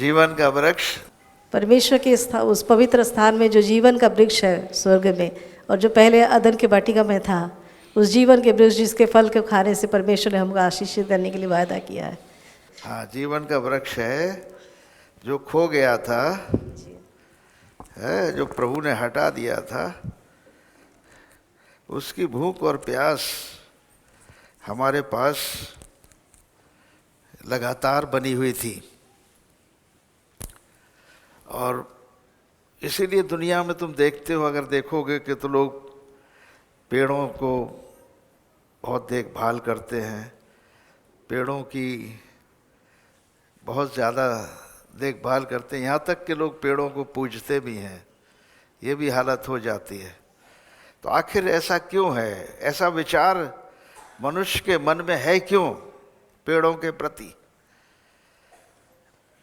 जीवन का वृक्ष परमेश्वर के उस पवित्र स्थान में जो जीवन का वृक्ष है स्वर्ग में, और जो पहले अदन के वाटिका में था, उस जीवन के वृक्ष जिसके फल के खाने से परमेश्वर ने हमको आशीष देने के लिए वायदा किया है। हाँ, जीवन का वृक्ष है जो खो गया था, है जो प्रभु ने हटा दिया था। उसकी भूख और प्यास हमारे पास लगातार बनी हुई थी, और इसीलिए दुनिया में तुम देखते हो, अगर देखोगे कि तो लोग पेड़ों को बहुत देखभाल करते हैं, पेड़ों की बहुत ज़्यादा देखभाल करते हैं, यहाँ तक कि लोग पेड़ों को पूजते भी हैं। ये भी हालत हो जाती है। तो आखिर ऐसा क्यों है? ऐसा विचार मनुष्य के मन में है क्यों पेड़ों के प्रति?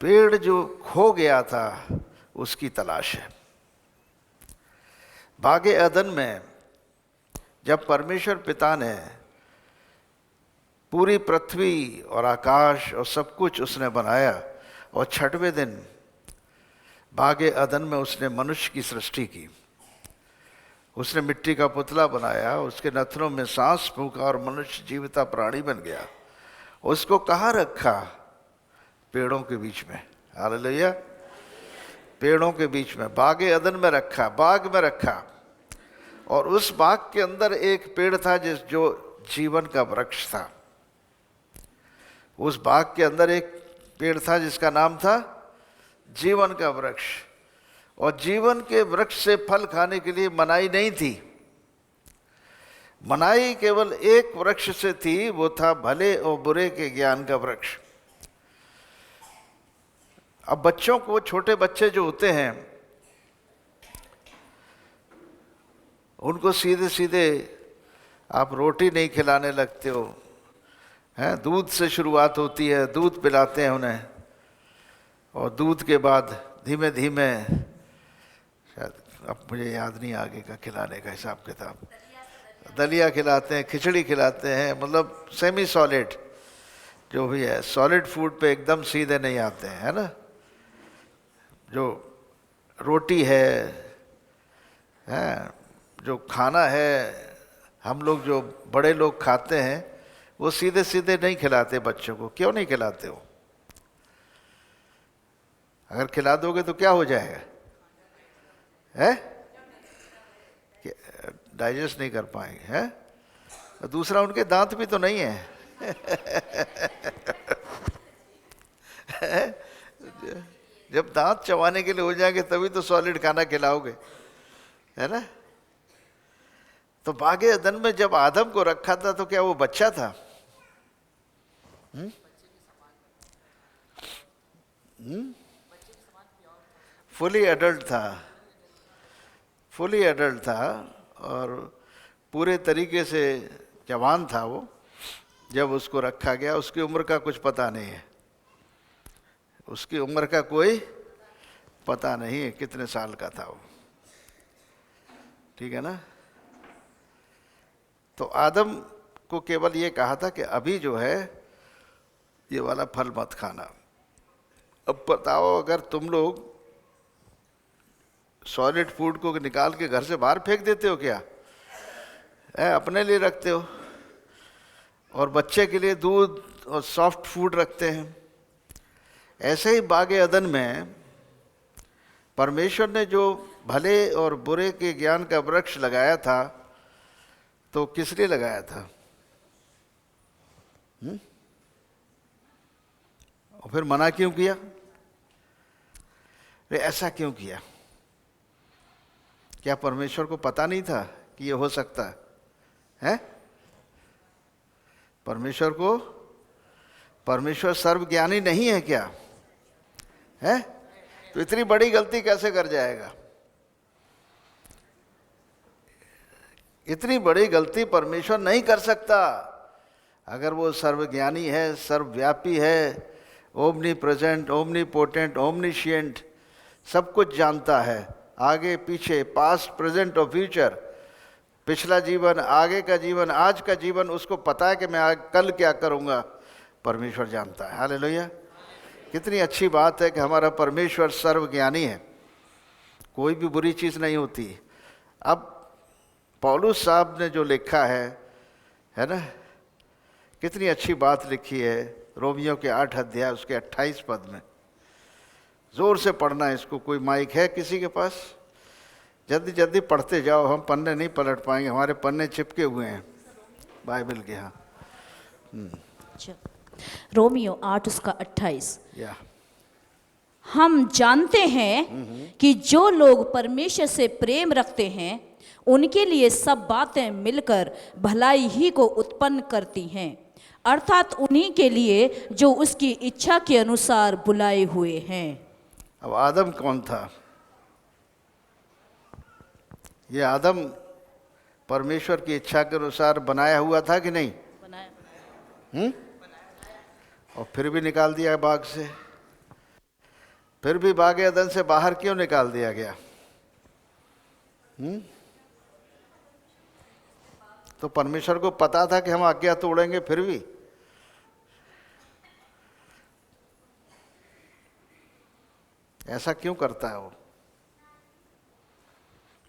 पेड़ जो खो गया था उसकी तलाश है। बागे अदन में जब परमेश्वर पिता ने पूरी पृथ्वी और आकाश और सब कुछ उसने बनाया, और छठवें दिन बागे अदन में उसने मनुष्य की सृष्टि की। उसने मिट्टी का पुतला बनाया, उसके नथनों में सांस फूंका और मनुष्य जीविता प्राणी बन गया। उसको कहाँ रखा? पेड़ों के बीच में। हालेलुया! पेड़ों के बीच में, बागे अदन में रखा, बाग में रखा। और उस बाग के अंदर एक पेड़ था जो जीवन का वृक्ष था। उस बाग के अंदर एक पेड़ था जिसका नाम था जीवन का वृक्ष। और जीवन के वृक्ष से फल खाने के लिए मनाही नहीं थी। मनाही केवल एक वृक्ष से थी, वो था भले और बुरे के ज्ञान का वृक्ष। अब बच्चों को, छोटे बच्चे जो होते हैं, उनको सीधे सीधे आप रोटी नहीं खिलाने लगते हो, हैं? दूध से शुरुआत होती है, दूध पिलाते हैं उन्हें, और दूध के बाद धीमे धीमे, शायद अब मुझे याद नहीं आगे का खिलाने का हिसाब किताब, दलिया खिलाते हैं, खिचड़ी खिलाते हैं, मतलब सेमी सॉलिड जो भी है। सॉलिड फूड पे एकदम सीधे नहीं आते हैं, है ना। जो रोटी है, जो खाना है, हम लोग जो बड़े लोग खाते हैं, वो सीधे सीधे नहीं खिलाते बच्चों को। क्यों नहीं खिलाते हो? अगर खिला दोगे तो क्या हो जाएगा? है डाइजेस्ट नहीं कर पाएंगे, है। दूसरा, उनके दांत भी तो नहीं है। जब दांत चबाने के लिए हो जाएंगे तभी तो सॉलिड खाना खिलाओगे, है ना। तो बागे अदन में जब आदम को रखा था तो क्या वो बच्चा था? फुली एडल्ट था, फुली एडल्ट था, और पूरे तरीके से जवान था वो जब उसको रखा गया। उसकी उम्र का कुछ पता नहीं है, उसकी उम्र का कोई पता नहीं है कितने साल का था वो, ठीक है ना। तो आदम को केवल ये कहा था कि अभी जो है ये वाला फल मत खाना। अब बताओ, अगर तुम लोग सॉलिड फूड को निकाल के घर से बाहर फेंक देते हो क्या? अपने लिए रखते हो, और बच्चे के लिए दूध और सॉफ्ट फूड रखते हैं। ऐसे ही बागे अदन में परमेश्वर ने जो भले और बुरे के ज्ञान का वृक्ष लगाया था, तो किस लिए लगाया था? और फिर मना क्यों किया? ऐसा क्यों किया? क्या परमेश्वर को पता नहीं था कि ये हो सकता है? परमेश्वर सर्वज्ञानी नहीं है क्या? है? तो इतनी बड़ी गलती कैसे कर जाएगा? इतनी बड़ी गलती परमेश्वर नहीं कर सकता। अगर वो सर्वज्ञानी है, सर्वव्यापी है, ओमनी प्रेजेंट, ओमनी पोटेंट, ओमनीशिएंट, सब कुछ जानता है, आगे पीछे, पास्ट, प्रेजेंट और फ्यूचर, पिछला जीवन, आगे का जीवन, आज का जीवन, उसको पता है कि मैं कल क्या करूँगा। परमेश्वर जानता है। हालेलुया! कितनी अच्छी बात है कि हमारा परमेश्वर सर्वज्ञानी है, कोई भी बुरी चीज़ नहीं होती। अब पौलुस साहब ने जो लिखा है ना, कितनी अच्छी बात लिखी है रोमियो के 8 अध्याय उसके 28 पद में। जोर से पढ़ना है इसको। कोई माइक है किसी के पास? जल्दी जल्दी पढ़ते जाओ, हम पन्ने नहीं पलट पाएंगे, हमारे पन्ने चिपके हुए हैं बाइबल के। हाँ, रोमियो 8 उसका 28। या हम जानते हैं कि जो लोग परमेश्वर से प्रेम रखते हैं उनके लिए सब बातें मिलकर भलाई ही को उत्पन्न करती हैं, अर्थात उन्हीं के लिए जो उसकी इच्छा के अनुसार बुलाए हुए हैं। अब आदम कौन था? ये आदम परमेश्वर की इच्छा के अनुसार बनाया हुआ था कि नहीं? और फिर भी निकाल दिया बाग से। फिर भी बाग अदन से बाहर क्यों निकाल दिया गया? तो परमेश्वर को पता था कि हम आज्ञा तोड़ेंगे, फिर भी ऐसा क्यों करता है वो?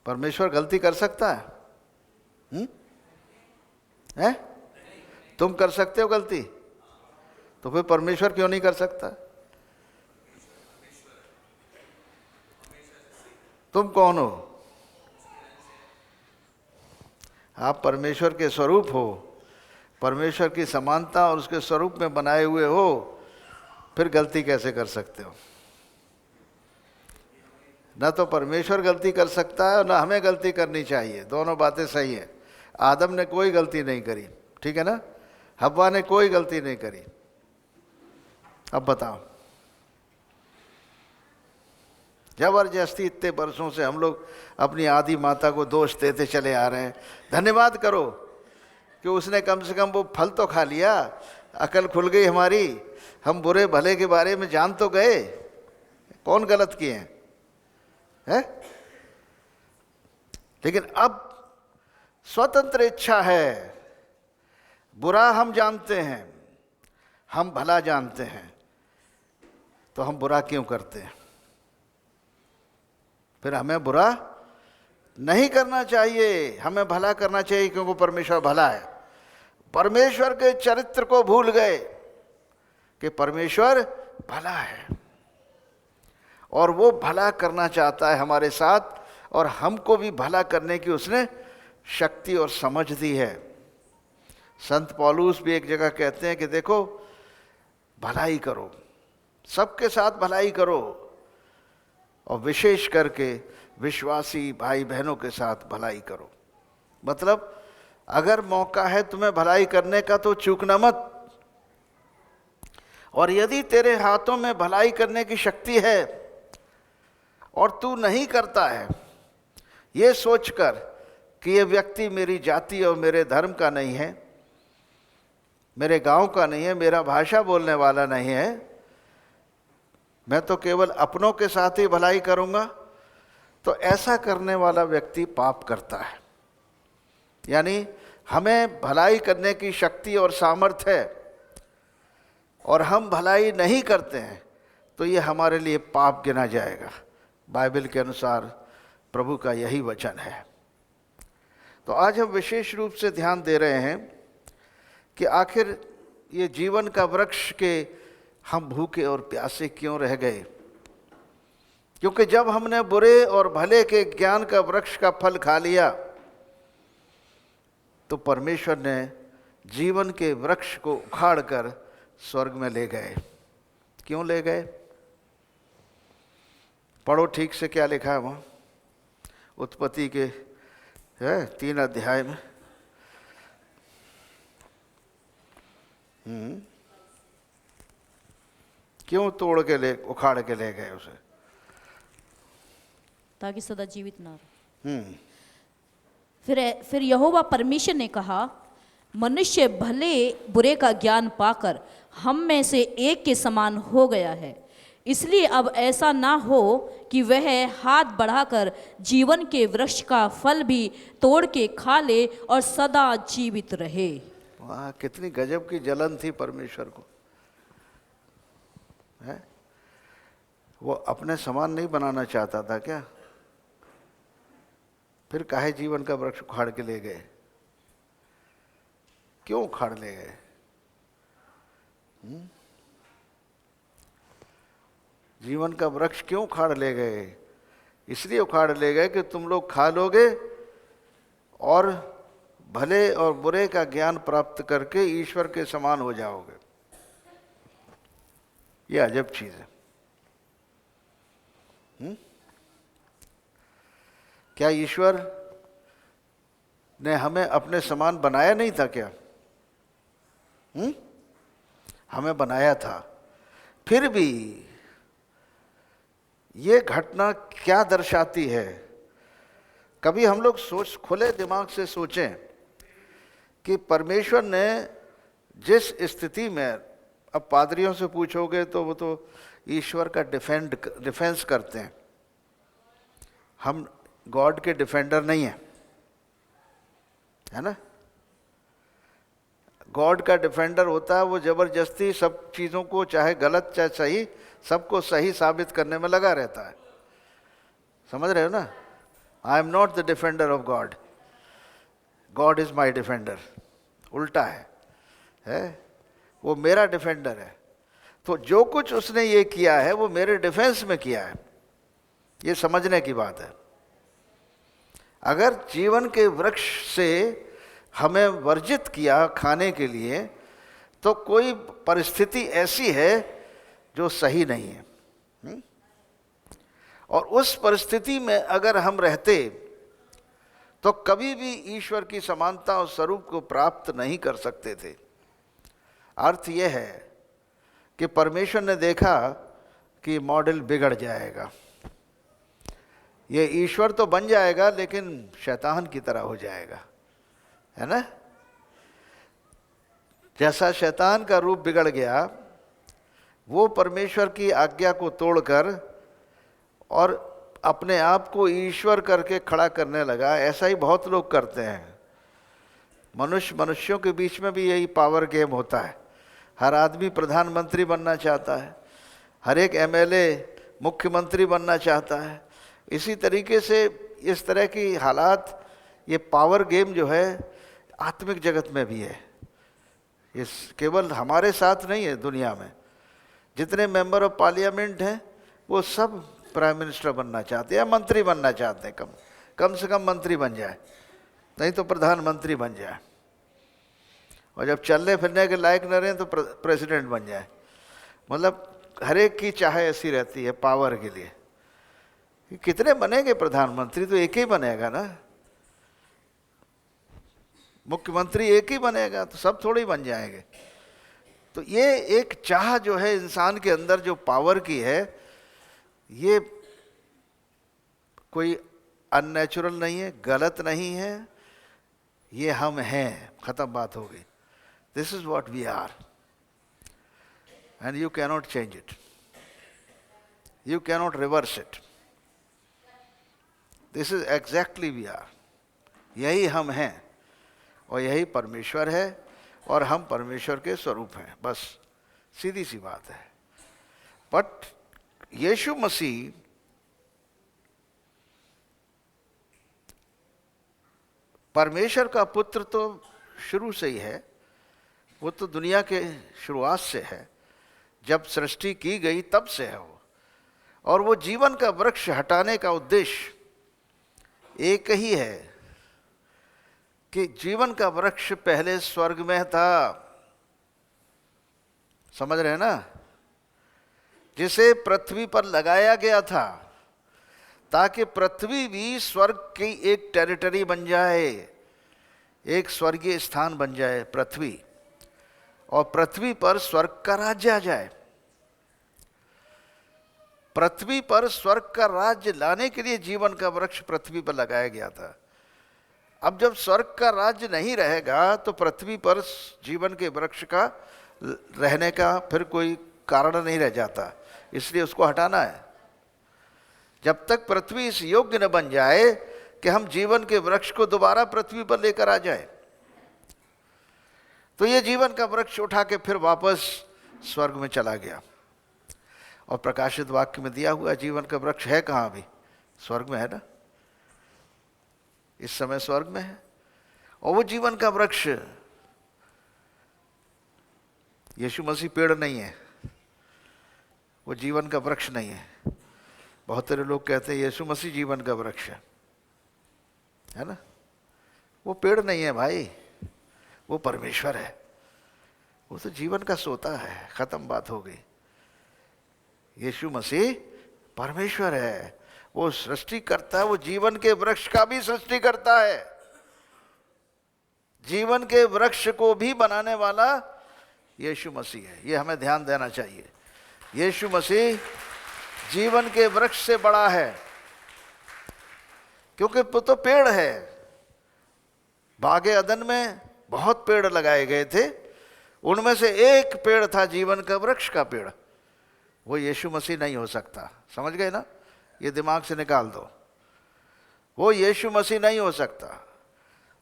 परमेश्वर गलती कर सकता है? हैं? तुम कर सकते हो गलती, तो फिर परमेश्वर क्यों नहीं कर सकता? तुम कौन हो? आप परमेश्वर के स्वरूप हो, परमेश्वर की समानता और उसके स्वरूप में बनाए हुए हो, फिर गलती कैसे कर सकते हो? ना तो परमेश्वर गलती कर सकता है और ना हमें गलती करनी चाहिए। दोनों बातें सही है। आदम ने कोई गलती नहीं करी, ठीक है ना? हव्वा ने कोई गलती नहीं करी। अब बताओ, जबरदस्ती इतने वर्षों से हम लोग अपनी आदि माता को दोष देते चले आ रहे हैं। धन्यवाद करो कि उसने कम से कम वो फल तो खा लिया, अकल खुल गई हमारी, हम बुरे भले के बारे में जान तो गए, कौन गलत किए हैं, है? लेकिन अब स्वतंत्र इच्छा है। बुरा हम जानते हैं, हम भला जानते हैं, तो हम बुरा क्यों करते हैं? फिर हमें बुरा नहीं करना चाहिए, हमें भला करना चाहिए, क्योंकि परमेश्वर भला है। परमेश्वर के चरित्र को भूल गए कि परमेश्वर भला है और वो भला करना चाहता है हमारे साथ, और हमको भी भला करने की उसने शक्ति और समझ दी है। संत पौलुस भी एक जगह कहते हैं कि देखो, भलाई करो, सबके साथ भलाई करो, और विशेष करके विश्वासी भाई बहनों के साथ भलाई करो। मतलब अगर मौका है तुम्हें भलाई करने का तो चूकना मत, और यदि तेरे हाथों में भलाई करने की शक्ति है और तू नहीं करता है, ये सोचकर कि ये व्यक्ति मेरी जाति और मेरे धर्म का नहीं है, मेरे गांव का नहीं है, मेरा भाषा बोलने वाला नहीं है, मैं तो केवल अपनों के साथ ही भलाई करूंगा, तो ऐसा करने वाला व्यक्ति पाप करता है। यानी हमें भलाई करने की शक्ति और सामर्थ्य है और हम भलाई नहीं करते हैं, तो ये हमारे लिए पाप गिना जाएगा। बाइबल के अनुसार प्रभु का यही वचन है। तो आज हम विशेष रूप से ध्यान दे रहे हैं कि आखिर ये जीवन का वृक्ष के हम भूखे और प्यासे क्यों रह गए? क्योंकि जब हमने बुरे और भले के ज्ञान का वृक्ष का फल खा लिया, तो परमेश्वर ने जीवन के वृक्ष को उखाड़कर स्वर्ग में ले गए। क्यों ले गए? पढ़ो ठीक से, क्या लिखा है वहाँ उत्पत्ति के 3 अध्याय में। क्यों तोड़ के उखाड़ के ले गए उसे? ताकि सदा जीवित ना रहे। फिर यहोवा परमेश्वर ने कहा, मनुष्य भले बुरे का ज्ञान पाकर हम में से एक के समान हो गया है, इसलिए अब ऐसा ना हो कि वह हाथ बढ़ाकर जीवन के वृक्ष का फल भी तोड़ के खा ले और सदा जीवित रहे। वाह, कितनी गजब की जलन थी परमेश्वर को, है? वो अपने समान नहीं बनाना चाहता था क्या? फिर काहे जीवन का वृक्ष उखाड़ के ले गए? क्यों उखाड़ ले गए? जीवन का वृक्ष क्यों उखाड़ ले गए? इसलिए उखाड़ ले गए कि तुम लोग खा लोगे और भले और बुरे का ज्ञान प्राप्त करके ईश्वर के समान हो जाओगे। ये अजब चीज है। क्या ईश्वर ने हमें अपने समान बनाया नहीं था क्या? हमें बनाया था। फिर भी ये घटना क्या दर्शाती है? कभी हम लोग खुले दिमाग से सोचें कि परमेश्वर ने जिस स्थिति में, अब पादरियों से पूछोगे तो वो तो ईश्वर का डिफेंस करते हैं। हम गॉड के डिफेंडर नहीं हैं, है ना? गॉड का डिफेंडर होता है वो जबरदस्ती सब चीज़ों को, चाहे गलत चाहे सही, सबको सही साबित करने में लगा रहता है। समझ रहे हो ना? I am not the defender of God, God is my defender. उल्टा है? वो मेरा डिफेंडर है। तो जो कुछ उसने ये किया है वो मेरे डिफेंस में किया है। ये समझने की बात है। अगर जीवन के वृक्ष से हमें वर्जित किया खाने के लिए, तो कोई परिस्थिति ऐसी है जो सही नहीं है। और उस परिस्थिति में अगर हम रहते तो कभी भी ईश्वर की समानता और स्वरूप को प्राप्त नहीं कर सकते थे। अर्थ यह है कि परमेश्वर ने देखा कि मॉडल बिगड़ जाएगा, ये ईश्वर तो बन जाएगा लेकिन शैतान की तरह हो जाएगा, है ना? जैसा शैतान का रूप बिगड़ गया, वो परमेश्वर की आज्ञा को तोड़कर और अपने आप को ईश्वर करके खड़ा करने लगा। ऐसा ही बहुत लोग करते हैं। मनुष्यों के बीच में भी यही पावर गेम होता है। हर आदमी प्रधानमंत्री बनना चाहता है, हर एक एमएलए मुख्यमंत्री बनना चाहता है। इसी तरीके से इस तरह की हालात, ये पावर गेम जो है आत्मिक जगत में भी है। इस केवल हमारे साथ नहीं है, दुनिया में जितने मेंबर ऑफ पार्लियामेंट हैं वो सब प्राइम मिनिस्टर बनना चाहते हैं या मंत्री बनना चाहते हैं। कम से कम मंत्री बन जाए, नहीं तो प्रधानमंत्री बन जाए, और जब चलने फिरने के लायक न रहे तो प्रेसिडेंट बन जाए। मतलब हर एक की चाह ऐसी रहती है पावर के लिए। कितने बनेंगे प्रधानमंत्री? तो एक ही बनेगा ना। मुख्यमंत्री एक ही बनेगा, तो सब थोड़े ही बन जाएंगे। तो ये एक चाह जो है इंसान के अंदर, जो पावर की है, ये कोई अननेचुरल नहीं है, गलत नहीं है, ये हम हैं। खत्म बात हो गई। This is what we are and you cannot change it, you cannot reverse it. This is exactly we are. यही हम हैं और यही परमेश्वर है और हम परमेश्वर के स्वरूप हैं। बस सीधी सी बात है। बट यीशु मसीह परमेश्वर का पुत्र तो शुरू से ही है। वो तो दुनिया के शुरुआत से है, जब सृष्टि की गई तब से है वो। और वो जीवन का वृक्ष हटाने का उद्देश्य एक ही है कि जीवन का वृक्ष पहले स्वर्ग में था। समझ रहे हैं ना? जिसे पृथ्वी पर लगाया गया था ताकि पृथ्वी भी स्वर्ग की एक टेरिटरी बन जाए, एक स्वर्गीय स्थान बन जाए पृथ्वी, और पृथ्वी पर स्वर्ग का राज्य आ जाए। पृथ्वी पर स्वर्ग का राज्य लाने के लिए जीवन का वृक्ष पृथ्वी पर लगाया गया था। अब जब स्वर्ग का राज्य नहीं रहेगा तो पृथ्वी पर जीवन के वृक्ष का रहने का फिर कोई कारण नहीं रह जाता, इसलिए उसको हटाना है। जब तक पृथ्वी इस योग्य न बन जाए कि हम जीवन के वृक्ष को दोबारा पृथ्वी पर लेकर आ जाए, तो ये जीवन का वृक्ष उठा के फिर वापस स्वर्ग में चला गया। और प्रकाशित वाक्य में दिया हुआ जीवन का वृक्ष है कहाँ? अभी स्वर्ग में है ना, इस समय स्वर्ग में है। और वो जीवन का वृक्ष यीशु मसीह पेड़ नहीं है, वो जीवन का वृक्ष नहीं है। बहुत सारे लोग कहते हैं यीशु मसीह जीवन का वृक्ष है ना। वो पेड़ नहीं है भाई, वो परमेश्वर है। वो तो जीवन का सोता है, खत्म बात हो गई। यीशु मसीह परमेश्वर है, वो सृष्टि करता है, वो जीवन के वृक्ष का भी सृष्टि करता है। जीवन के वृक्ष को भी बनाने वाला यीशु मसीह है, ये हमें ध्यान देना चाहिए। यीशु मसीह जीवन के वृक्ष से बड़ा है, क्योंकि वो तो पेड़ है। बागे अदन में बहुत पेड़ लगाए गए थे, उनमें से एक पेड़ था जीवन का वृक्ष का पेड़। वो यीशु मसीह नहीं हो सकता, समझ गए ना, ये दिमाग से निकाल दो। वो यीशु मसीह नहीं हो सकता।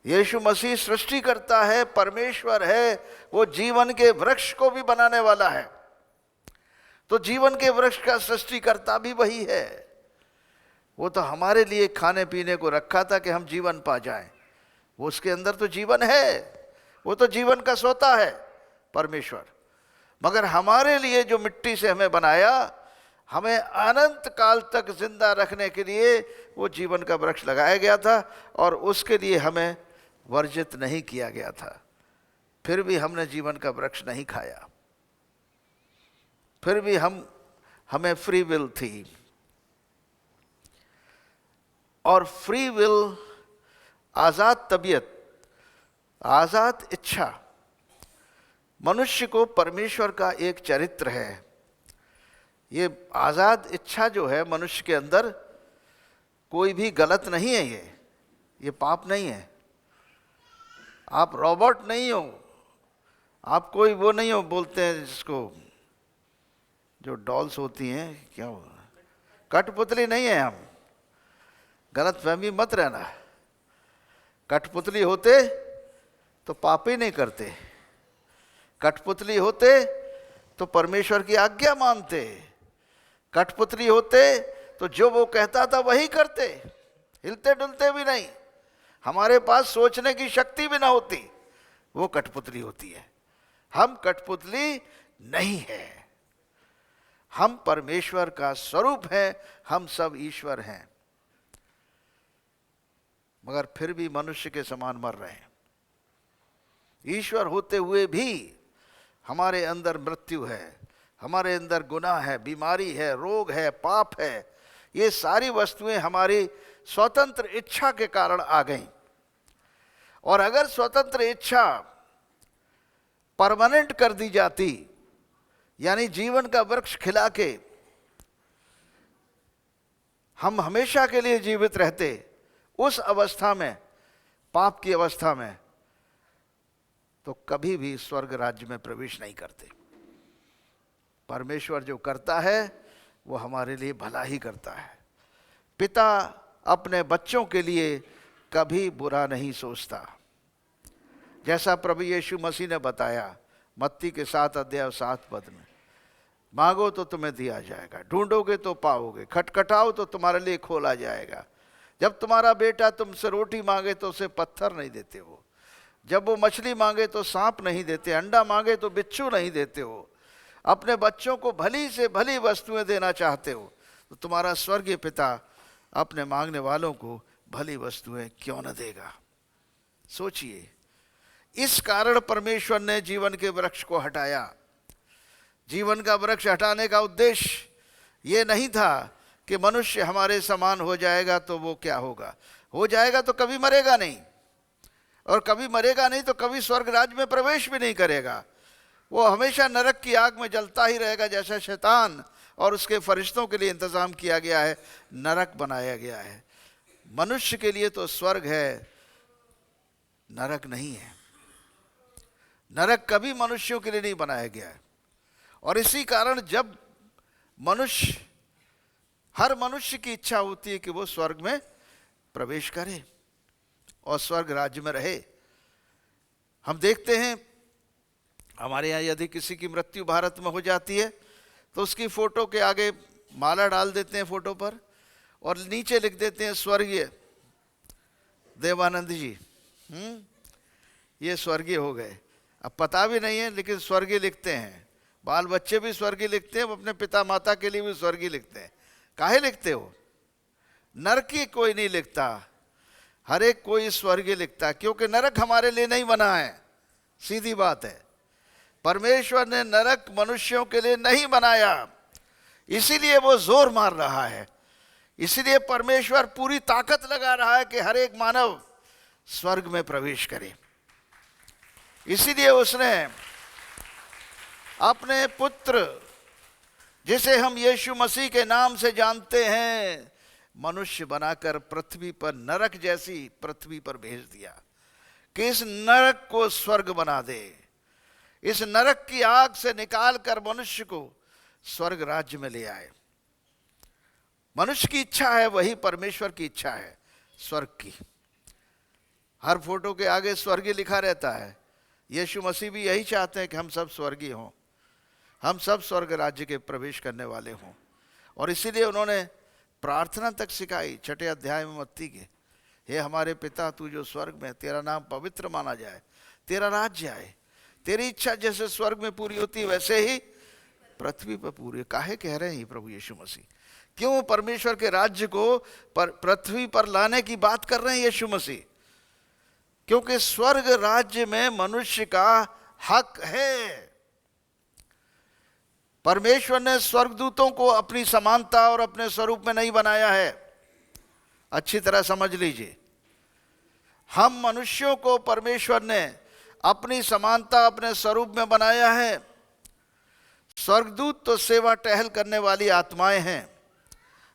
यीशु मसीह सृष्टि करता है, परमेश्वर है, वो जीवन के वृक्ष को भी बनाने वाला है। तो जीवन के वृक्ष का सृष्टिकर्ता भी वही है। वो तो हमारे लिए खाने पीने को रखा था कि हम जीवन पा जाएं। वो उसके अंदर तो जीवन है, वो तो जीवन का सोता है परमेश्वर। मगर हमारे लिए जो मिट्टी से हमें बनाया, हमें अनंत काल तक जिंदा रखने के लिए वो जीवन का वृक्ष लगाया गया था, और उसके लिए हमें वर्जित नहीं किया गया था। फिर भी हमने जीवन का वृक्ष नहीं खाया, फिर भी हमें फ्री विल थी। और फ्री विल, आज़ाद तबीयत, आज़ाद इच्छा मनुष्य को परमेश्वर का एक चरित्र है। ये आज़ाद इच्छा जो है मनुष्य के अंदर, कोई भी गलत नहीं है, ये पाप नहीं है। आप रोबोट नहीं हो, आप कोई वो नहीं हो, बोलते हैं जिसको, जो डॉल्स होती हैं, क्या हो, कठपुतली नहीं है हम। गलत फहमी मत रहना। कठपुतली होते तो पाप ही नहीं करते, कठपुतली होते तो परमेश्वर की आज्ञा मानते, कठपुतली होते तो जो वो कहता था वही करते, हिलते डुलते भी नहीं, हमारे पास सोचने की शक्ति भी ना होती, वो कठपुतली होती है। हम कठपुतली नहीं है, हम परमेश्वर का स्वरूप हैं, हम सब ईश्वर हैं। मगर फिर भी मनुष्य के समान मर रहे हैं। ईश्वर होते हुए भी हमारे अंदर मृत्यु है, हमारे अंदर गुनाह है, बीमारी है, रोग है, पाप है। ये सारी वस्तुएं हमारी स्वतंत्र इच्छा के कारण आ गईं। और अगर स्वतंत्र इच्छा परमानेंट कर दी जाती, यानी जीवन का वृक्ष खिला के हम हमेशा के लिए जीवित रहते, उस अवस्था में, पाप की अवस्था में, तो कभी भी स्वर्ग राज्य में प्रवेश नहीं करते। परमेश्वर जो करता है वो हमारे लिए भला ही करता है। पिता अपने बच्चों के लिए कभी बुरा नहीं सोचता। जैसा प्रभु यीशु मसीह ने बताया मत्ती के 7 अध्याय 7 पद में, मांगो तो तुम्हें दिया जाएगा, ढूंढोगे तो पाओगे, खटखटाओ तो तुम्हारे लिए खोला जाएगा। जब तुम्हारा बेटा तुमसे रोटी मांगे तो उसे पत्थर नहीं देते हो, जब वो मछली मांगे तो सांप नहीं देते, अंडा मांगे तो बिच्छू नहीं देते हो। अपने बच्चों को भली से भली वस्तुएं देना चाहते हो, तो तुम्हारा स्वर्गीय पिता अपने मांगने वालों को भली वस्तुएं क्यों न देगा। सोचिए, इस कारण परमेश्वर ने जीवन के वृक्ष को हटाया। जीवन का वृक्ष हटाने का उद्देश्य ये नहीं था कि मनुष्य हमारे समान हो जाएगा तो वो क्या होगा, हो जाएगा तो कभी मरेगा नहीं, और कभी मरेगा नहीं तो कभी स्वर्ग राज्य में प्रवेश भी नहीं करेगा। वो हमेशा नरक की आग में जलता ही रहेगा, जैसा शैतान और उसके फरिश्तों के लिए इंतजाम किया गया है, नरक बनाया गया है। मनुष्य के लिए तो स्वर्ग है, नरक नहीं है। नरक कभी मनुष्यों के लिए नहीं बनाया गया है। और इसी कारण जब मनुष्य, हर मनुष्य की इच्छा होती है कि वो स्वर्ग में प्रवेश करे और स्वर्ग राज्य में रहे। हम देखते हैं हमारे यहाँ यदि किसी की मृत्यु भारत में हो जाती है तो उसकी फ़ोटो के आगे माला डाल देते हैं फ़ोटो पर, और नीचे लिख देते हैं स्वर्गीय देवानंद जी। ये स्वर्गीय हो गए। अब पता भी नहीं है लेकिन स्वर्गीय लिखते हैं। बाल बच्चे भी स्वर्गीय लिखते हैं, वो अपने पिता माता के लिए भी स्वर्गीय लिखते हैं। काहे लिखते हो? नरकी कोई नहीं लिखता, हर एक कोई स्वर्गीय लिखता है, क्योंकि नरक हमारे लिए नहीं बना है। सीधी बात है, परमेश्वर ने नरक मनुष्यों के लिए नहीं बनाया, इसीलिए वो जोर मार रहा है। इसीलिए परमेश्वर पूरी ताकत लगा रहा है कि हर एक मानव स्वर्ग में प्रवेश करे। इसीलिए उसने अपने पुत्र, जिसे हम यीशु मसीह के नाम से जानते हैं, मनुष्य बनाकर पृथ्वी पर, नरक जैसी पृथ्वी पर भेज दिया कि इस नरक को स्वर्ग बना दे। इस नरक की आग से निकाल कर मनुष्य को स्वर्ग राज्य में ले आए। मनुष्य की इच्छा है वही परमेश्वर की इच्छा है, स्वर्ग की। हर फोटो के आगे स्वर्गीय लिखा रहता है। यीशु मसीह भी यही चाहते हैं कि हम सब स्वर्गीय हों, हम सब स्वर्ग राज्य के प्रवेश करने वाले हों। और इसीलिए उन्होंने प्रार्थना तक सिखाई 6 अध्याय में मत्ती के, हे हमारे पिता तू जो स्वर्ग में, तेरा नाम पवित्र माना जाए, तेरा राज्य आए, तेरी इच्छा जैसे स्वर्ग में पूरी होती है वैसे ही पृथ्वी पर पूरी। काहे कह रहे हैं प्रभु यीशु मसीह? क्यों परमेश्वर के राज्य को पृथ्वी पर लाने की बात कर रहे हैं यीशु मसीह? क्योंकि स्वर्ग राज्य में मनुष्य का हक है। परमेश्वर ने स्वर्गदूतों को अपनी समानता और अपने स्वरूप में नहीं बनाया है। अच्छी तरह समझ लीजिए, हम मनुष्यों को परमेश्वर ने अपनी समानता, अपने स्वरूप में बनाया है। स्वर्गदूत तो सेवा टहल करने वाली आत्माएं हैं,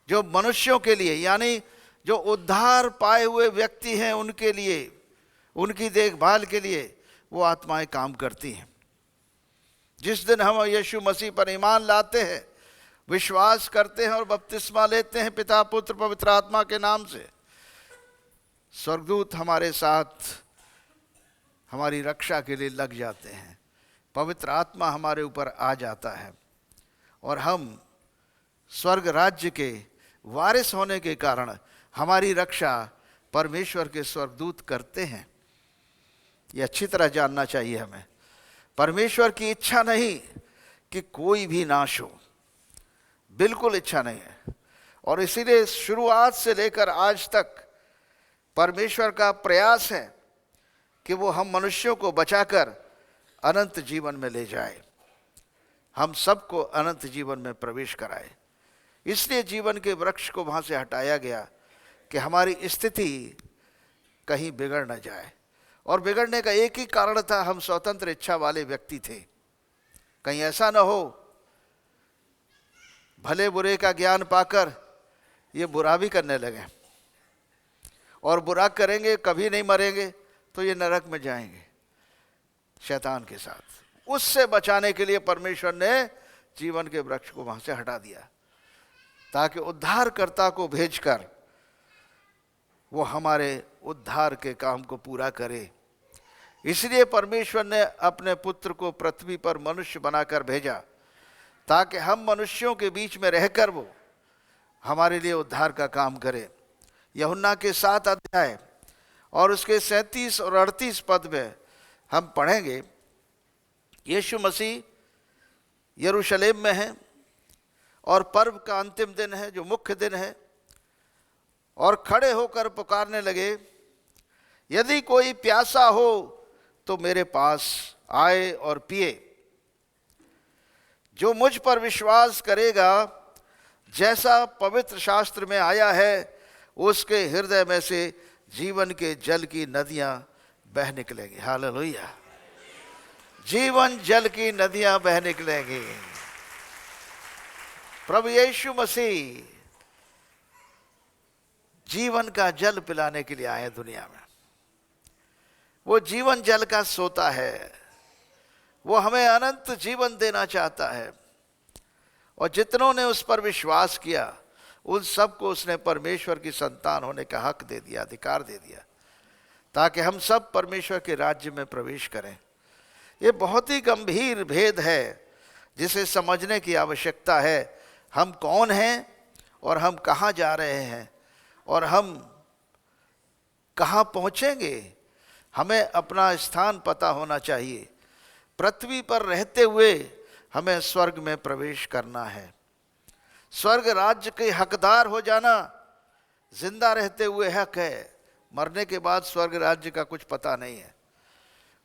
जो मनुष्यों के लिए, यानी जो उद्धार पाए हुए व्यक्ति हैं उनके लिए, उनकी देखभाल के लिए वो आत्माएं काम करती हैं। जिस दिन हम यीशु मसीह पर ईमान लाते हैं, विश्वास करते हैं और बपतिस्मा लेते हैं पिता पुत्र पवित्र आत्मा के नाम से, स्वर्गदूत हमारे साथ हमारी रक्षा के लिए लग जाते हैं। पवित्र आत्मा हमारे ऊपर आ जाता है और हम स्वर्ग राज्य के वारिस होने के कारण हमारी रक्षा परमेश्वर के स्वर्गदूत करते हैं। ये अच्छी तरह जानना चाहिए हमें। परमेश्वर की इच्छा नहीं कि कोई भी नाश हो, बिल्कुल इच्छा नहीं है। और इसीलिए शुरुआत से लेकर आज तक परमेश्वर का प्रयास है कि वो हम मनुष्यों को बचाकर अनंत जीवन में ले जाए, हम सबको अनंत जीवन में प्रवेश कराए। इसलिए जीवन के वृक्ष को वहाँ से हटाया गया कि हमारी स्थिति कहीं बिगड़ न जाए। और बिगड़ने का एक ही कारण था, हम स्वतंत्र इच्छा वाले व्यक्ति थे। कहीं ऐसा न हो भले बुरे का ज्ञान पाकर ये बुरा भी करने लगे, और बुरा करेंगे कभी नहीं मरेंगे तो ये नरक में जाएंगे शैतान के साथ। उससे बचाने के लिए परमेश्वर ने जीवन के वृक्ष को वहां से हटा दिया, ताकि उद्धारकर्ता को भेजकर वो हमारे उद्धार के काम को पूरा करे। इसलिए परमेश्वर ने अपने पुत्र को पृथ्वी पर मनुष्य बनाकर भेजा, ताकि हम मनुष्यों के बीच में रहकर वो हमारे लिए उद्धार का काम करे। यूहन्ना के 7 अध्याय और उसके 37 और 38 पद में हम पढ़ेंगे, यीशु मसीह यरूशलेम में है और पर्व का अंतिम दिन है, जो मुख्य दिन है, और खड़े होकर पुकारने लगे, यदि कोई प्यासा हो तो मेरे पास आए और पिए। जो मुझ पर विश्वास करेगा, जैसा पवित्र शास्त्र में आया है, उसके हृदय में से जीवन के जल की नदियां बह निकलेंगी। हालेलुया, जीवन जल की नदियां बह निकलेंगी। प्रभु यीशु मसीह जीवन का जल पिलाने के लिए आए दुनिया में। वो जीवन जल का सोता है, वो हमें अनंत जीवन देना चाहता है। और जितनों ने उस पर विश्वास किया, उन सबको उसने परमेश्वर की संतान होने का हक दे दिया, अधिकार दे दिया, ताकि हम सब परमेश्वर के राज्य में प्रवेश करें। ये बहुत ही गंभीर भेद है जिसे समझने की आवश्यकता है। हम कौन हैं और हम कहाँ जा रहे हैं और हम कहाँ पहुँचेंगे। हमें अपना स्थान पता होना चाहिए। पृथ्वी पर रहते हुए हमें स्वर्ग में प्रवेश करना है। स्वर्ग राज्य के हकदार हो जाना जिंदा रहते हुए हक है, मरने के बाद स्वर्ग राज्य का कुछ पता नहीं है।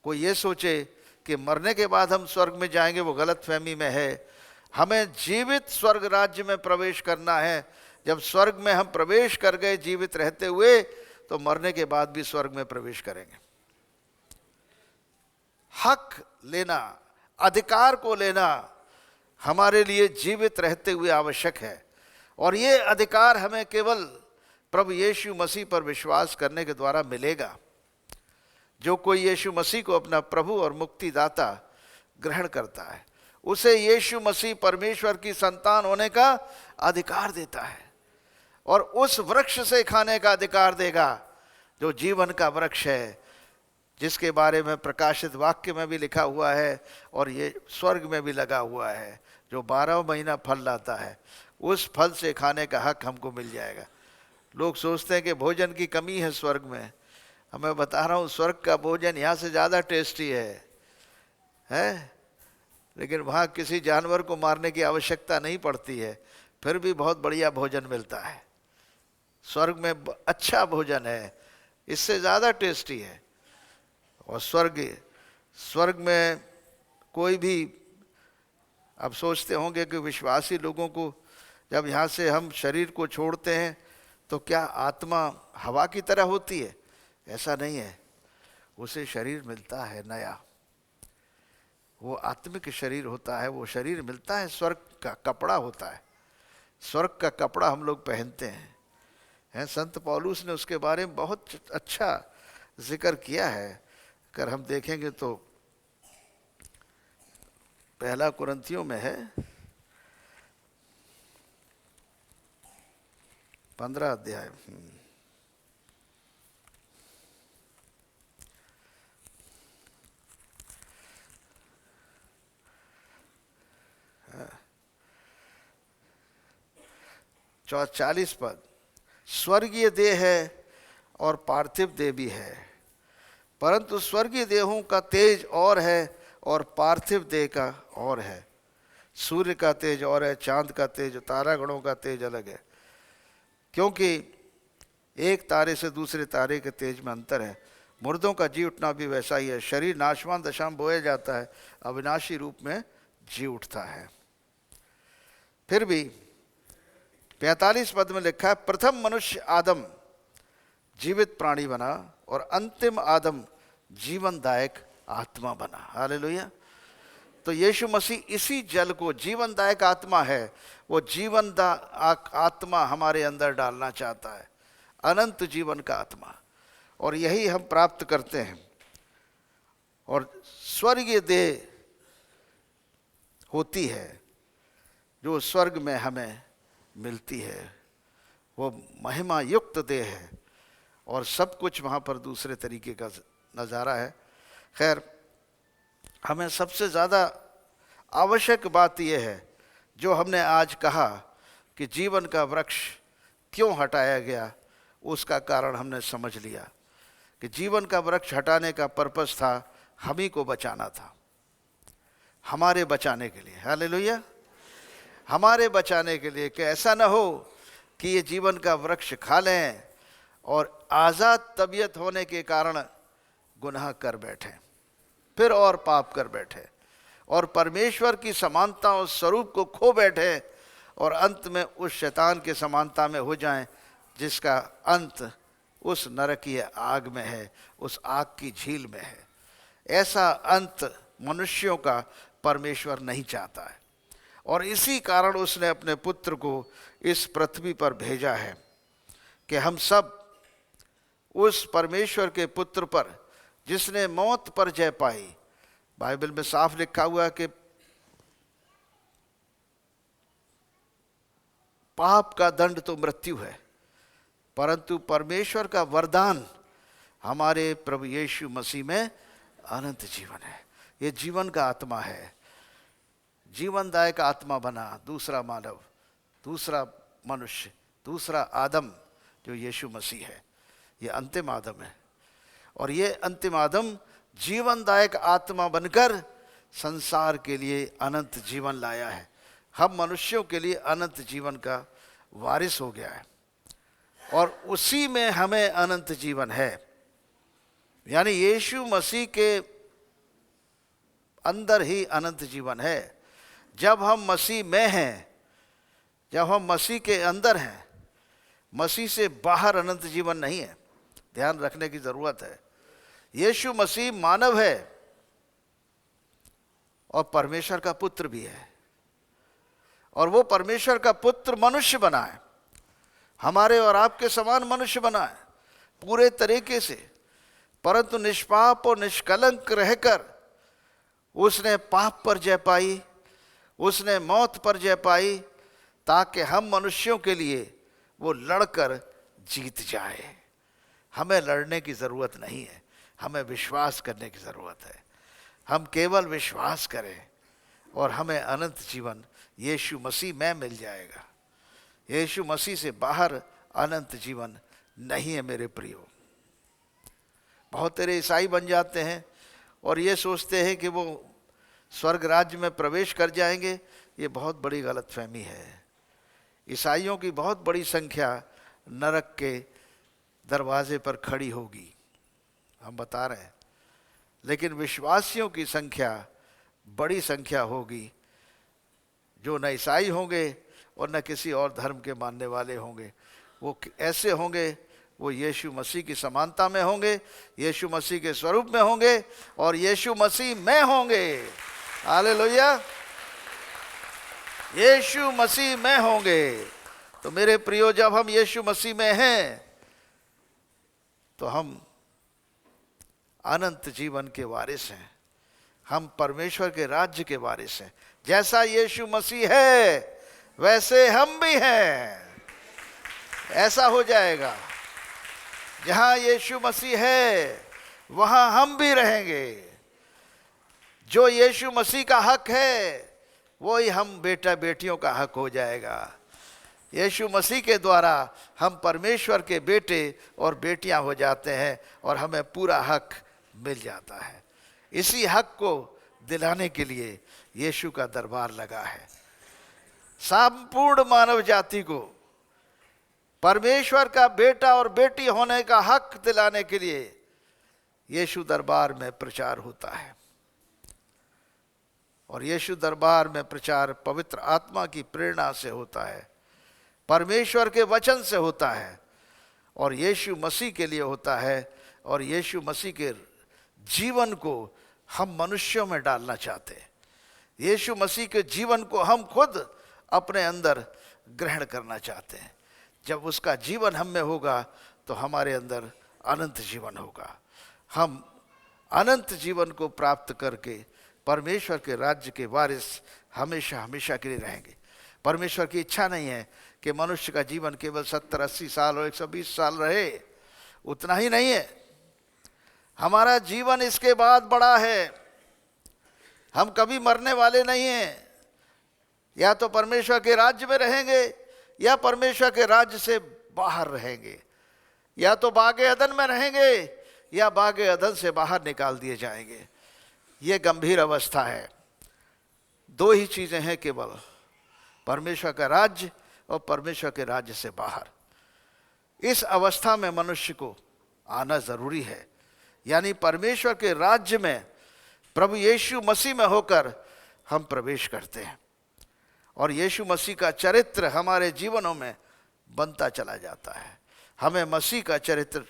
कोई ये सोचे कि मरने के बाद हम स्वर्ग में जाएंगे, वो गलत फहमी में है। हमें जीवित स्वर्ग राज्य में प्रवेश करना है। जब स्वर्ग में हम प्रवेश कर गए जीवित रहते हुए, तो मरने के बाद भी स्वर्ग में प्रवेश करेंगे। हक लेना, अधिकार को लेना हमारे लिए जीवित रहते हुए आवश्यक है। और ये अधिकार हमें केवल प्रभु यीशु मसीह पर विश्वास करने के द्वारा मिलेगा। जो कोई यीशु मसीह को अपना प्रभु और मुक्तिदाता ग्रहण करता है, उसे यीशु मसीह परमेश्वर की संतान होने का अधिकार देता है और उस वृक्ष से खाने का अधिकार देगा जो जीवन का वृक्ष है, जिसके बारे में प्रकाशित वाक्य में भी लिखा हुआ है और ये स्वर्ग में भी लगा हुआ है, जो 12 महीना फल लाता है। उस फल से खाने का हक हमको मिल जाएगा। लोग सोचते हैं कि भोजन की कमी है स्वर्ग में। मैं बता रहा हूँ, स्वर्ग का भोजन यहाँ से ज़्यादा टेस्टी है। लेकिन वहाँ किसी जानवर को मारने की आवश्यकता नहीं पड़ती है, फिर भी बहुत बढ़िया भोजन मिलता है। स्वर्ग में अच्छा भोजन है, इससे ज़्यादा टेस्टी है। और स्वर्ग में कोई भी, अब सोचते होंगे कि विश्वासी लोगों को जब यहाँ से हम शरीर को छोड़ते हैं तो क्या आत्मा हवा की तरह होती है? ऐसा नहीं है। उसे शरीर मिलता है नया, वो आत्मिक शरीर होता है। वो शरीर मिलता है, स्वर्ग का कपड़ा होता है। स्वर्ग का कपड़ा हम लोग पहनते हैं। संत पौलुस ने उसके बारे में बहुत अच्छा जिक्र किया है। अगर हम देखेंगे तो पहला कुरिन्थियों में है 15 अध्याय। हाँ। 40 पद। स्वर्गीय देह है और पार्थिव देह भी है, परंतु स्वर्गीय देहों का तेज और है और पार्थिव देह का और है। सूर्य का तेज और है, चांद का तेज, तारागणों का तेज अलग है, क्योंकि एक तारे से दूसरे तारे के तेज में अंतर है। मुर्दों का जी उठना भी वैसा ही है। शरीर नाशवान दशा में बोया जाता है, अविनाशी रूप में जी उठता है। फिर भी 45 पद में लिखा है, प्रथम मनुष्य आदम जीवित प्राणी बना और अंतिम आदम जीवनदायक आत्मा बना। हालेलुया। तो यीशु मसीह इसी जल को, जीवनदायक आत्मा है, वो जीवनदायक आत्मा हमारे अंदर डालना चाहता है, अनंत जीवन का आत्मा, और यही हम प्राप्त करते हैं। और स्वर्गीय देह होती है जो स्वर्ग में हमें मिलती है, वो महिमा युक्त देह है और सब कुछ वहाँ पर दूसरे तरीके का नज़ारा है। खैर, हमें सबसे ज़्यादा आवश्यक बात यह है, जो हमने आज कहा कि जीवन का वृक्ष क्यों हटाया गया, उसका कारण हमने समझ लिया कि जीवन का वृक्ष हटाने का पर्पस था हम ही को बचाना था, हमारे बचाने के लिए। हालेलुया। हमारे बचाने के लिए कि ऐसा ना हो कि ये जीवन का वृक्ष खा लें और आज़ाद तबीयत होने के कारण गुनाह कर बैठे, फिर और पाप कर बैठे और परमेश्वर की समानता और स्वरूप को खो बैठे और अंत में उस शैतान के समानता में हो जाएं, जिसका अंत उस नरकीय आग में है, उस आग की झील में है। ऐसा अंत मनुष्यों का परमेश्वर नहीं चाहता है और इसी कारण उसने अपने पुत्र को इस पृथ्वी पर भेजा है कि हम सब उस परमेश्वर के पुत्र पर, जिसने मौत पर जय पाई। बाइबल में साफ लिखा हुआ है कि पाप का दंड तो मृत्यु है, परंतु परमेश्वर का वरदान हमारे प्रभु यीशु मसीह में अनंत जीवन है। ये जीवन का आत्मा है। जीवनदायक आत्मा बना, दूसरा मानव, दूसरा मनुष्य, दूसरा आदम जो यीशु मसीह है। ये अंतिम आदम है और ये अंतिम आदम जीवनदायक आत्मा बनकर संसार के लिए अनंत जीवन लाया है। हम मनुष्यों के लिए अनंत जीवन का वारिस हो गया है और उसी में हमें अनंत जीवन है। यानी यीशु मसीह के अंदर ही अनंत जीवन है। जब हम मसीह में हैं, जब हम मसीह के अंदर हैं, मसीह से बाहर अनंत जीवन नहीं है। ध्यान रखने की जरूरत है। यीशु मसीह मानव है और परमेश्वर का पुत्र भी है और वो परमेश्वर का पुत्र मनुष्य बना है, हमारे और आपके समान मनुष्य बना है पूरे तरीके से, परंतु निष्पाप और निष्कलंक रहकर उसने पाप पर जय पाई, उसने मौत पर जय पाई, ताकि हम मनुष्यों के लिए वो लड़कर जीत जाए। हमें लड़ने की ज़रूरत नहीं है, हमें विश्वास करने की ज़रूरत है। हम केवल विश्वास करें और हमें अनंत जीवन यीशु मसीह में मिल जाएगा। यीशु मसीह से बाहर अनंत जीवन नहीं है मेरे प्रियो। बहुत तेरे ईसाई बन जाते हैं और ये सोचते हैं कि वो स्वर्ग राज्य में प्रवेश कर जाएंगे। ये बहुत बड़ी गलतफहमी है। ईसाइयों की बहुत बड़ी संख्या नरक के दरवाजे पर खड़ी होगी, हम बता रहे हैं, लेकिन विश्वासियों की संख्या बड़ी संख्या होगी जो न ईसाई होंगे और न किसी और धर्म के मानने वाले होंगे। वो ऐसे होंगे, वो यीशु मसीह की समानता में होंगे, यीशु मसीह के स्वरूप में होंगे और यीशु मसीह में होंगे। हालेलुया, यीशु मसीह में होंगे। तो मेरे प्रियो, जब हम यीशु मसीह में हैं तो हम अनंत जीवन के वारिस हैं, हम परमेश्वर के राज्य के वारिस हैं। जैसा यीशु मसीह है वैसे हम भी हैं। ऐसा हो जाएगा, जहां यीशु मसीह है वहां हम भी रहेंगे। जो यीशु मसीह का हक है वही हम बेटा बेटियों का हक हो जाएगा। यीशु मसीह के द्वारा हम परमेश्वर के बेटे और बेटियां हो जाते हैं और हमें पूरा हक मिल जाता है। इसी हक को दिलाने के लिए यीशु का दरबार लगा है। संपूर्ण मानव जाति को परमेश्वर का बेटा और बेटी होने का हक दिलाने के लिए यीशु दरबार में प्रचार होता है और यीशु दरबार में प्रचार पवित्र आत्मा की प्रेरणा से होता है, परमेश्वर के वचन से होता है और यीशु मसीह के लिए होता है। और यीशु मसीह के जीवन को हम मनुष्यों में डालना चाहते हैं। यीशु मसीह के जीवन को हम खुद अपने अंदर ग्रहण करना चाहते हैं। जब उसका जीवन हम में होगा तो हमारे अंदर अनंत जीवन होगा। हम अनंत जीवन को प्राप्त करके परमेश्वर के राज्य के वारिस हमेशा हमेशा के लिए रहेंगे। परमेश्वर की इच्छा नहीं है कि मनुष्य का जीवन केवल 70-80 साल और 120 साल रहे, उतना ही नहीं है। हमारा जीवन इसके बाद बड़ा है। हम कभी मरने वाले नहीं हैं। या तो परमेश्वर के राज्य में रहेंगे या परमेश्वर के राज्य से बाहर रहेंगे, या तो बागे अदन में रहेंगे या बागे अदन से बाहर निकाल दिए जाएंगे। ये गंभीर अवस्था है। दो ही चीजें हैं केवल, परमेश्वर का राज्य और परमेश्वर के राज्य से बाहर। इस अवस्था में मनुष्य को आना जरूरी है। यानी परमेश्वर के राज्य में प्रभु यीशु मसीह में होकर हम प्रवेश करते हैं और यीशु मसीह का चरित्र हमारे जीवनों में बनता चला जाता है। हमें मसीह का चरित्र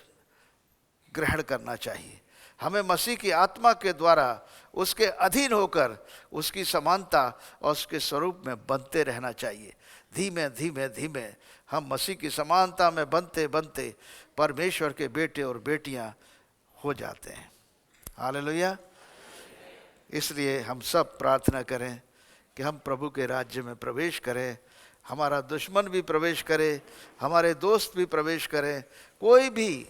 ग्रहण करना चाहिए। हमें मसीह की आत्मा के द्वारा उसके अधीन होकर उसकी समानता और उसके स्वरूप में बनते रहना चाहिए। धीमे धीमे धीमे हम मसीह की समानता में बनते बनते परमेश्वर के बेटे और बेटियां हो जाते हैं। हालेलुया। इसलिए हम सब प्रार्थना करें कि हम प्रभु के राज्य में प्रवेश करें। हमारा दुश्मन भी प्रवेश करे, हमारे दोस्त भी प्रवेश करें, कोई भी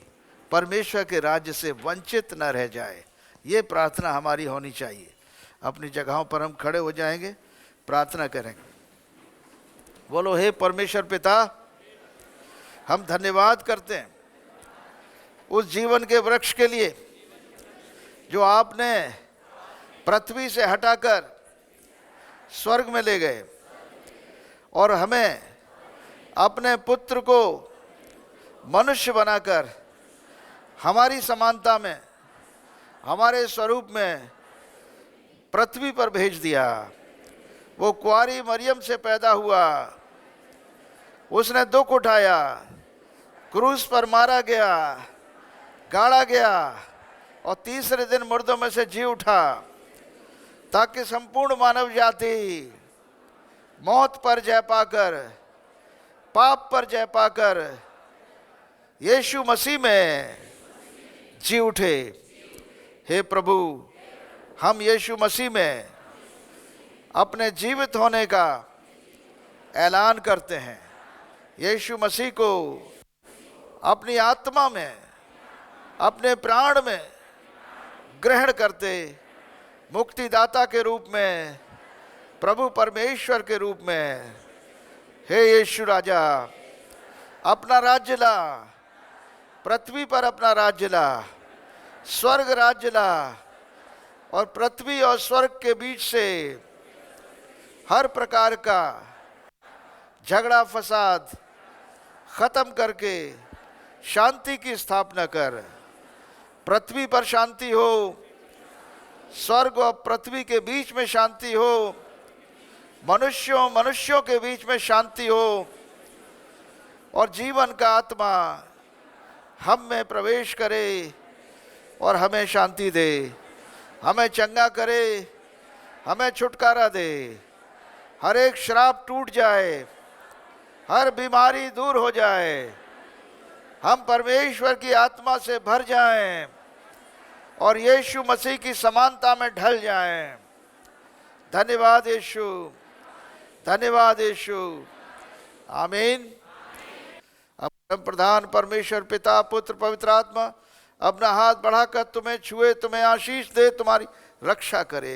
परमेश्वर के राज्य से वंचित न रह जाए। ये प्रार्थना हमारी होनी चाहिए। अपनी जगहों पर हम खड़े हो जाएंगे। प्रार्थना करेंगे। बोलो, हे परमेश्वर पिता, हम धन्यवाद करते हैं उस जीवन के वृक्ष के लिए जो आपने पृथ्वी से हटाकर स्वर्ग में ले गए और हमें अपने पुत्र को मनुष्य बनाकर हमारी समानता में, हमारे स्वरूप में पृथ्वी पर भेज दिया। वो कुंवारी मरियम से पैदा हुआ, उसने दुख उठाया, क्रूस पर मारा गया, गाड़ा गया और तीसरे दिन मुर्दों में से जी उठा, ताकि संपूर्ण मानव जाति मौत पर जय पाकर, पाप पर जय पाकर यीशु मसीह में जी उठे। हे प्रभु, हम यीशु मसीह में अपने जीवित होने का ऐलान करते हैं। यीशु मसीह को अपनी आत्मा में, अपने प्राण में ग्रहण करते, मुक्तिदाता के रूप में, प्रभु परमेश्वर के रूप में, हे यीशु राजा, अपना राज्य ला, पृथ्वी पर अपना राज्य ला, स्वर्ग राज्य ला, और पृथ्वी और स्वर्ग के बीच से हर प्रकार का झगड़ा फसाद खत्म करके शांति की स्थापना कर। पृथ्वी पर शांति हो, स्वर्ग और पृथ्वी के बीच में शांति हो, मनुष्यों के बीच में शांति हो, और जीवन का आत्मा हम में प्रवेश करे और हमें शांति दे, हमें चंगा करे, हमें छुटकारा दे। हर एक श्राप टूट जाए, हर बीमारी दूर हो जाए, हम परमेश्वर की आत्मा से भर जाएं और यीशु मसीह की समानता में ढल जाएं। धन्यवाद यीशु, धन्यवाद यीशु, आमीन। अब प्रधान परमेश्वर पिता, पुत्र, पवित्र आत्मा अपना हाथ बढ़ाकर तुम्हें छुए, तुम्हें आशीष दे, तुम्हारी रक्षा करे।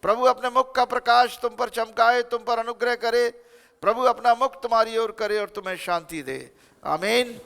प्रभु अपने मुख का प्रकाश तुम पर चमकाए, तुम पर अनुग्रह करे। प्रभु अपना मुख तुम्हारी ओर करे और तुम्हें शांति दे। आमीन।